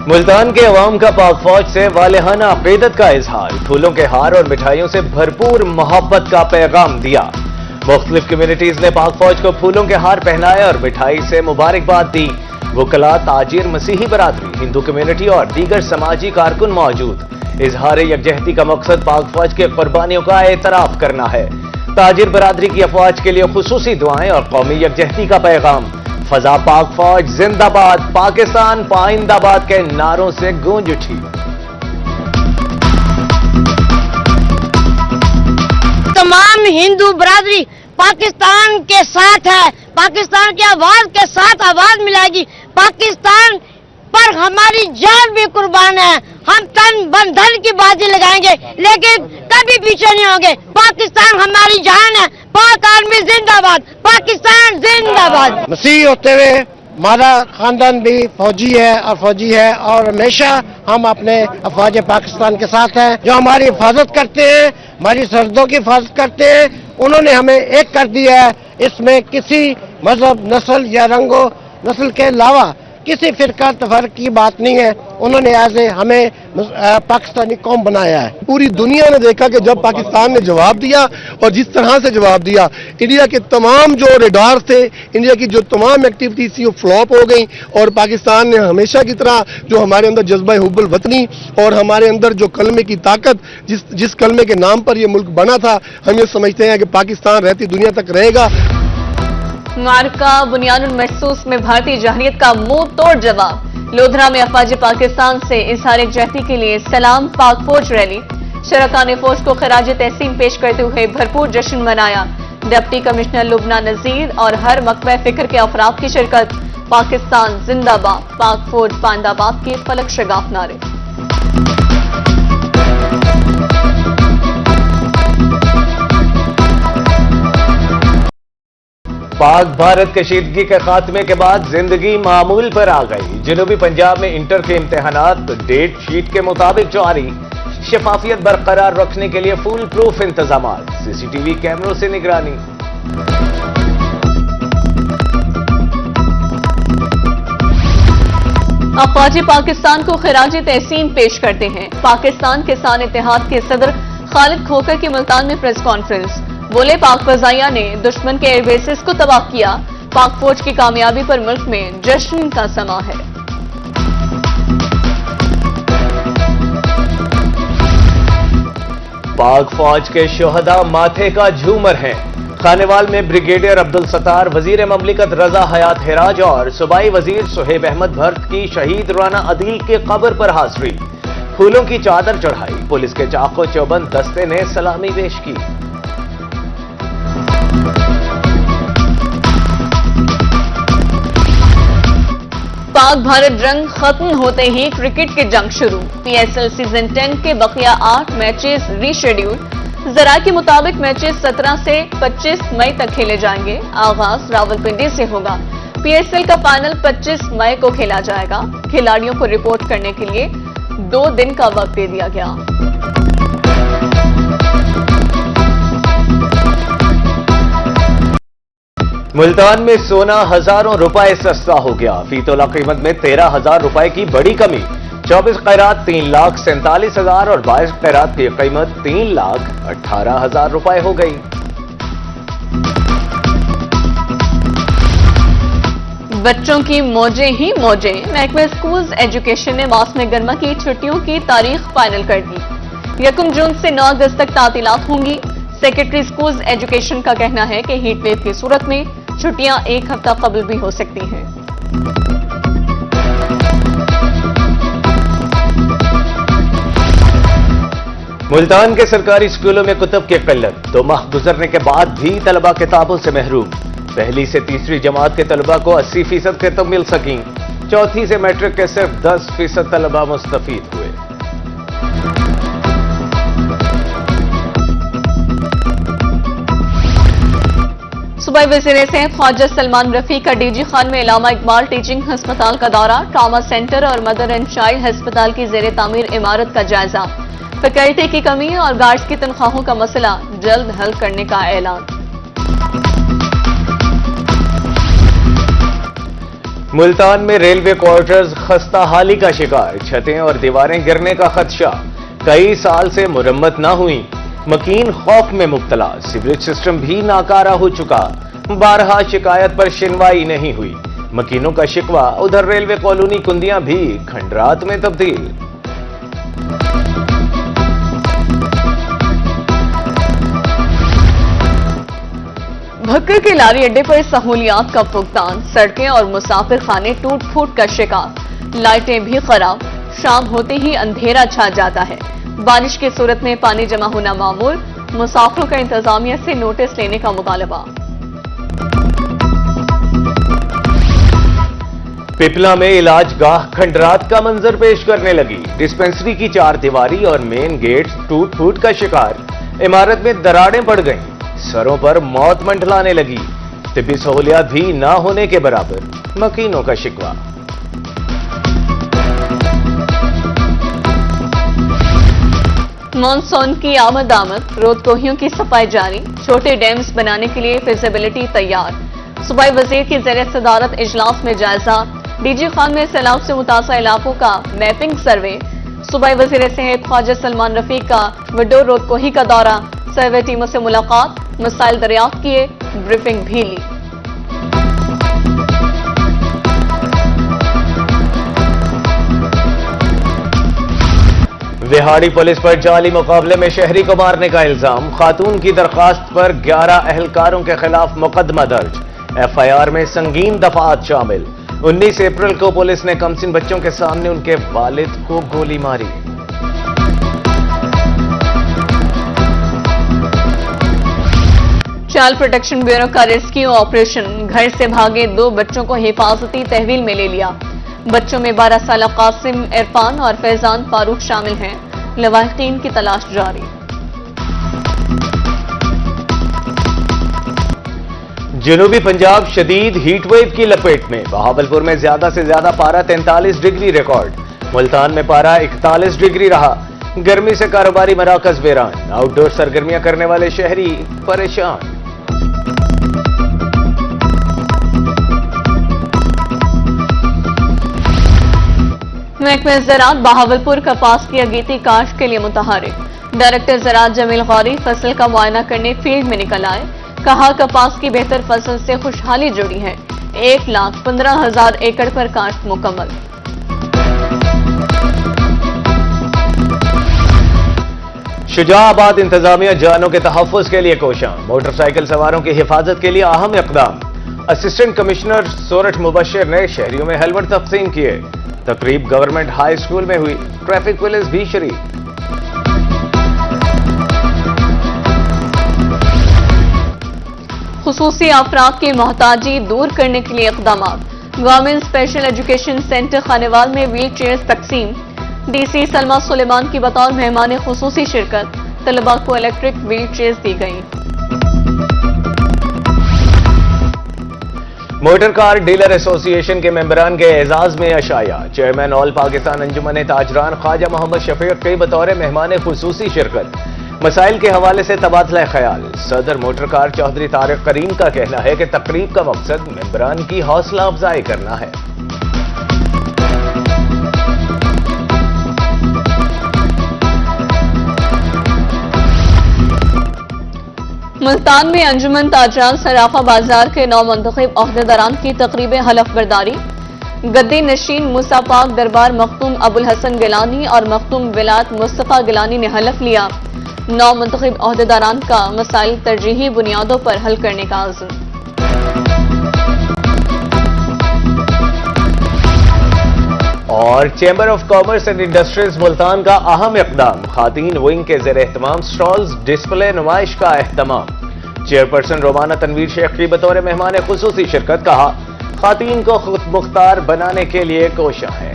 ملتان کے عوام کا پاک فوج سے والہانہ عقیدت کا اظہار، پھولوں کے ہار اور مٹھائیوں سے بھرپور محبت کا پیغام دیا۔ مختلف کمیونٹیز نے پاک فوج کو پھولوں کے ہار پہنائے اور مٹھائی سے مبارکباد دی۔ وکلاء، تاجر، مسیحی برادری، ہندو کمیونٹی اور دیگر سماجی کارکن موجود۔ اظہار یکجہتی کا مقصد پاک فوج کی قربانیوں کا اعتراف کرنا ہے۔ تاجر برادری کی افواج کے لیے خصوصی دعائیں اور قومی یکجہتی کا پیغام۔ فضا پاک فوج زندہ باد، پاکستان پائندہ آباد کے نعروں سے گونج اٹھی۔ تمام ہندو برادری پاکستان کے ساتھ ہے، پاکستان کی آواز کے ساتھ آواز ملائے گی۔ پاکستان پر ہماری جان بھی قربان ہے، ہم تن بندھن کی بازی لگائیں گے لیکن کبھی پیچھے نہیں ہوں گے۔ پاکستان ہماری جان ہے، پاک آرمی زندہ باد، پاکستان زندہ باد۔ مسیحی ہوتے ہوئے ہمارا خاندان بھی فوجی ہے اور ہمیشہ ہم اپنے افواج پاکستان کے ساتھ ہیں، جو ہماری حفاظت کرتے ہیں، ہماری سرحدوں کی حفاظت کرتے ہیں۔ انہوں نے ہمیں ایک کر دیا ہے، اس میں کسی مذہب، نسل یا رنگ و نسل کے علاوہ کسی فرقہ تفرق کی بات نہیں ہے۔ انہوں نے ایسے ہمیں پاکستانی قوم بنایا ہے۔ پوری دنیا نے دیکھا کہ جب پاکستان نے جواب دیا اور جس طرح سے جواب دیا، انڈیا کے تمام جو ریڈار تھے، انڈیا کی جو تمام ایکٹیویٹیز تھی وہ فلاپ ہو گئیں، اور پاکستان نے ہمیشہ کی طرح جو ہمارے اندر جذبہ حب الوطنی اور ہمارے اندر جو کلمے کی طاقت، جس کلمے کے نام پر یہ ملک بنا تھا، ہم یہ سمجھتے ہیں کہ پاکستان رہتی دنیا تک رہے گا۔ معرکہ بنیاد المحسوس میں بھارتی جارحیت کا منہ توڑ جواب۔ لودھرا میں افواج پاکستان سے اظہار یکجہتی کے لیے سلام پاک فوج ریلی۔ شرکاء نے فوج کو خراج تحسین پیش کرتے ہوئے بھرپور جشن منایا۔ ڈپٹی کمشنر لبنہ نذیر اور ہر مکتبہ فکر کے افراد کی شرکت۔ پاکستان زندہ باد، پاک فوج پائندہ آباد کے فلک شگاف نعرے۔ پاک بھارت کشیدگی کے خاتمے کے بعد زندگی معمول پر آ گئی۔ جنوبی پنجاب میں انٹر کے امتحانات ڈیٹ شیٹ کے مطابق جاری۔ شفافیت برقرار رکھنے کے لیے فول پروف انتظامات، سی سی ٹی وی کیمروں سے نگرانی۔ افواج پاکستان کو خراج تحسین پیش کرتے ہیں۔ پاکستان کسان اتحاد کے صدر خالد کھوکھر کی ملتان میں پریس کانفرنس۔ بولے، پاک فضائیہ نے دشمن کے ایئر بیسز کو تباہ کیا۔ پاک فوج کی کامیابی پر ملک میں جشن کا سما ہے۔ پاک فوج کے شہداء ماتھے کا جھومر ہیں۔ خانیوال میں بریگیڈیئر عبدالستار، وزیر مملکت رضا حیات ہراج اور صوبائی وزیر صہیب احمد بھرت کی شہید رانا عدیل کے قبر پر حاضری۔ پھولوں کی چادر چڑھائی، پولیس کے چاق و چوبند دستے نے سلامی پیش کی۔ پاک بھارت جنگ ختم ہوتے ہی کرکٹ کی جنگ شروع۔ پی ایس ایل سیزن 10 کے بقیہ 8 میچز ری شیڈیول۔ ذرائع کے مطابق میچز 17 سے 25 مئی تک کھیلے جائیں گے۔ آغاز راولپنڈی سے ہوگا۔ پی ایس ایل کا فائنل 25 مئی کو کھیلا جائے گا۔ کھلاڑیوں کو رپورٹ کرنے کے لیے 2 دن کا وقت دے دیا گیا۔ ملتان میں سونا ہزاروں روپے سستا ہو گیا۔ فی تولہ قیمت میں 13,000 روپے کی بڑی کمی۔ 24 قیرات 3,47,000 اور 22 قیرات کی قیمت 3,18,000 روپے ہو گئی۔ بچوں کی موجیں ہی موجیں۔ محکمہ اسکولز ایجوکیشن نے موسم گرما کی چھٹیوں کی تاریخ فائنل کر دی۔ 1 جون سے 9 اگست تک تعطیلات ہوں گی۔ سیکرٹری اسکولز ایجوکیشن کا کہنا ہے کہ ہیٹ ویو کی صورت میں چھٹیاں 1 ہفتہ قبل بھی ہو سکتی ہیں۔ ملتان کے سرکاری اسکولوں میں کتب کی قلت، 2 ماہ گزرنے کے بعد بھی طلبہ کتابوں سے محروم۔ پہلی سے تیسری جماعت کے طلبہ کو 80% کتب مل سکیں۔ چوتھی سے میٹرک کے صرف 10% طلبہ مستفید ہوئے۔ صوبائی وزیر صحت خواجہ سلمان رفیع کا ڈی جی خان میں علامہ اقبال ٹیچنگ ہسپتال کا دورہ۔ ٹراما سینٹر اور مدر اینڈ چائلڈ ہسپتال کی زیر تعمیر عمارت کا جائزہ۔ فیکلٹی کی کمی اور گارڈز کی تنخواہوں کا مسئلہ جلد حل کرنے کا اعلان۔ ملتان میں ریلوے کوارٹرز خستہ حالی کا شکار، چھتیں اور دیواریں گرنے کا خدشہ، کئی سال سے مرمت نہ ہوئی، مکین خوف میں مبتلا، سیوریج سسٹم بھی ناکارہ ہو چکا، بارہا شکایت پر شنوائی نہیں ہوئی، مکینوں کا شکوہ، ادھر ریلوے کالونی کندیاں بھی کھنڈرات میں تبدیل۔ بھکر کے لاری اڈے پر سہولیات کا فقدان، سڑکیں اور مسافر خانے ٹوٹ پھوٹ کا شکار، لائٹیں بھی خراب، شام ہوتے ہی اندھیرا چھا جاتا ہے، بارش کی صورت میں پانی جمع ہونا معمول، مسافروں کا انتظامیہ سے نوٹس لینے کا مطالبہ۔ پپلا میں علاج گاہ کھنڈرات کا منظر پیش کرنے لگی، ڈسپنسری کی 4 دیواری اور مین گیٹ ٹوٹ پھوٹ کا شکار، عمارت میں دراڑیں پڑ گئیں، سروں پر موت منڈلانے لگی، طبی سہولیات بھی نہ ہونے کے برابر، مکینوں کا شکوہ۔ مانسون کی آمد رود کوہیوں کی صفائی جاری، چھوٹے ڈیمز بنانے کے لیے فیزیبلٹی تیار، صوبائی وزیر کی زیر صدارت اجلاس میں جائزہ، ڈی جی خان میں سیلاب سے متاثرہ علاقوں کا میپنگ سروے، صوبائی وزیر صحت خواجہ سلمان رفیق کا وڈو رود کوہی کا دورہ، سروے ٹیموں سے ملاقات، مسائل دریافت کیے، بریفنگ بھی لی۔ وہاڑی پولیس پر جعلی مقابلے میں شہری کو مارنے کا الزام، خاتون کی درخواست پر 11 اہلکاروں کے خلاف مقدمہ درج، ایف آئی آر میں سنگین دفعات شامل، 19 اپریل کو پولیس نے کمسن بچوں کے سامنے ان کے والد کو گولی ماری۔ چائلڈ پروٹیکشن بیورو کا ریسکیو آپریشن، گھر سے بھاگے 2 بچوں کو حفاظتی تحویل میں لے لیا، بچوں میں 12 سالہ قاسم عرفان اور فیضان فاروق شامل ہیں، لواحقین کی تلاش جاری۔ جنوبی پنجاب شدید ہیٹ ویو کی لپیٹ میں، بہاولپور میں زیادہ سے زیادہ پارہ 43 ڈگری ریکارڈ، ملتان میں پارہ 41 ڈگری رہا، گرمی سے کاروباری مراکز ویران، آؤٹ ڈور سرگرمیاں کرنے والے شہری پریشان۔ محکمہ زراعت بہاولپور کپاس کی اگیتی کاشت کے لیے متحرک، ڈائریکٹر زراعت جمیل غوری فصل کا معائنہ کرنے فیلڈ میں نکل آئے، کہا کپاس کی بہتر فصل سے خوشحالی جڑی ہے، 1,15,000 ایکڑ پر کاشت مکمل۔ شجاع آباد انتظامیہ جانوں کے تحفظ کے لیے کوشاں، موٹر سائیکل سواروں کی حفاظت کے لیے اہم اقدام، اسسٹنٹ کمشنر سورٹ مبشر نے شہریوں میں ہیلمٹ تقسیم کیے، تقریب گورنمنٹ ہائی اسکول میں ہوئی، ٹریفک پولیس بھی شریک۔ خصوصی افراد کی محتاجی دور کرنے کے لیے اقدامات، government special education centre Khanewal میں ویل چیئرز تقسیم، ڈی سی سلمہ سلیمان کی بطور مہمان خصوصی شرکت، طلباء کو الیکٹرک ویل چیئرز دی گئیں۔ موٹر کار ڈیلر ایسوسی ایشن کے ممبران کے اعزاز میں عشائیہ، چیئرمین آل پاکستان انجمن تاجران خواجہ محمد شفیق کی بطور مہمان خصوصی شرکت، مسائل کے حوالے سے تبادلہ خیال، صدر موٹر کار چودھری طارق کریم کا کہنا ہے کہ تقریب کا مقصد ممبران کی حوصلہ افزائی کرنا ہے۔ ملتان میں انجمن تاجران صرافہ بازار کے نو منتخب عہدیداران کی تقریب حلف برداری، گدی نشین موسیٰ پاک دربار مختوم ابو الحسن گیلانی اور مختوم ولایت مصطفیٰ گیلانی نے حلف لیا، نو منتخب عہدیداران کا مسائل ترجیحی بنیادوں پر حل کرنے کا عزم۔ اور chamber of commerce and industries Multan کا اہم اقدام، خواتین ونگ کے زیر اہتمام سٹالز ڈسپلے نمائش کا اہتمام، چیئرپرسن رومانہ تنویر شیخ کی بطور مہمان خصوصی شرکت، کہا خواتین کو خود مختار بنانے کے لیے کوشاں ہے۔